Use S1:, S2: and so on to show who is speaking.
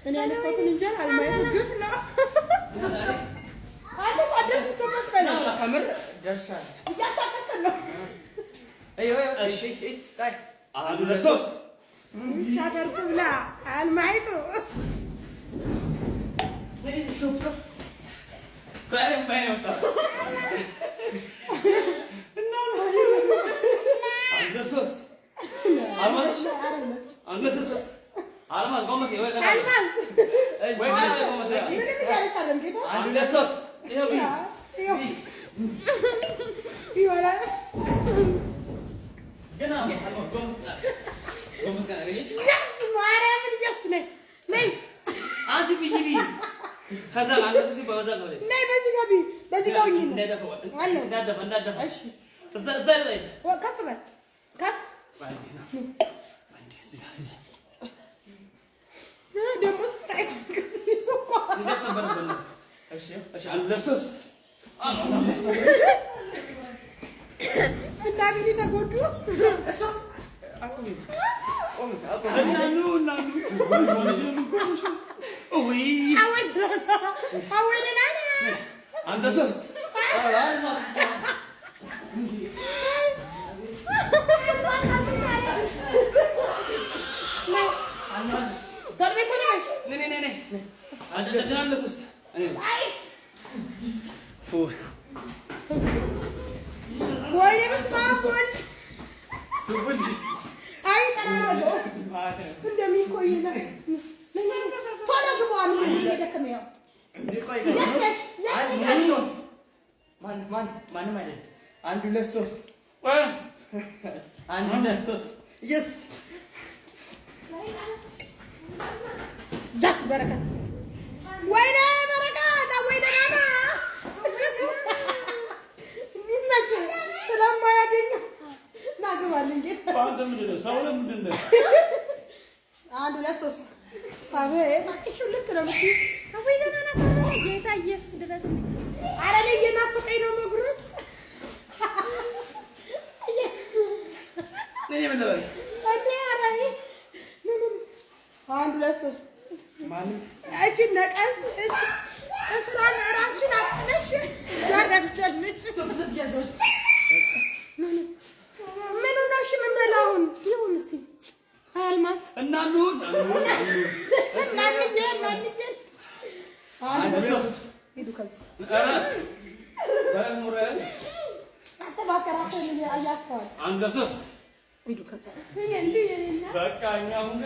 S1: أنا سوف ننجح على ما يوقفنا. ደርሻል።
S2: እያሳቀቀን ነው።
S1: እሺ ታይ
S3: አንድ ለሶስት
S2: ቻደርኩ ብላ አልማይቱ
S3: ባይም ወጣ
S2: እና
S3: አንድ ለሶስት አንድ ለሶስት አልማዝ ጎመስ ወይ ገና
S2: አልማዝ
S3: ወይ ገና ጎመስ
S2: ምንም ያልቻለም ጌታ
S3: አንድ ለሶስት ይኸው
S2: ይወራል
S3: ገና ጎመስ ገና እሺ
S2: ማርያምን እያስነኝ ነይ
S3: አንቺ ቢጂቢ ከዛ አንድ ለሶስት በበዛ ነው
S2: ነይ በዚህ ጋር ይኝ
S3: እንዳደፋ
S2: እሺ
S3: እዛ ላይ
S2: ከፍ በል ከፍ ደግሞ ስፕራይት ከሲሶኳ
S3: እንደሰበረበለ እሺ አንድ ለሶስት
S2: እና ቢሊ ተጎዱ
S1: እሱ አቁሚ
S3: እናኑ ወይ
S2: አወደና
S3: አንድ ለሶስት
S1: ማንም አይደለም። አንድ ሁለት ሶስት አንድ ሁለት ሶስት የስ
S2: ደስ በረከት ወይኔ በረከት ወይኔ ናና ሚመች ስለማያገኝ ናግባልኝ ጌታ
S3: አንተ ምንድን ነው? ሰው ለምንድን ነው?
S2: አንድ ሁለት ሶስት አቤት አቅሹ ልክ ነው ልክ ወይኔ ናና ሰው ጌታ ኢየሱስ ድረስልኝ። ኧረ እኔ እየናፈቀኝ ነው መጉረስ
S3: እኔ ምን ልበል?
S2: እንዴ ኧረ አንድ ሁለት ሶስት
S1: ማንም
S2: እቺ ነቀስ እቺ እሷን ራስሽን አጥለሽ ዛሬ ምን ሆነሽ ምን በላውን ይሁን እስቲ አልማስ
S3: እናኑ
S2: ማንዬ አንድ
S1: ሶስት
S2: ሂዱ ከዚህ
S3: በሙራል
S2: አተባከራቸው ያያስተዋል
S3: አንድ ለሶስት
S2: ሂዱ ከዚህ
S3: በቃ እኛ ሁሉ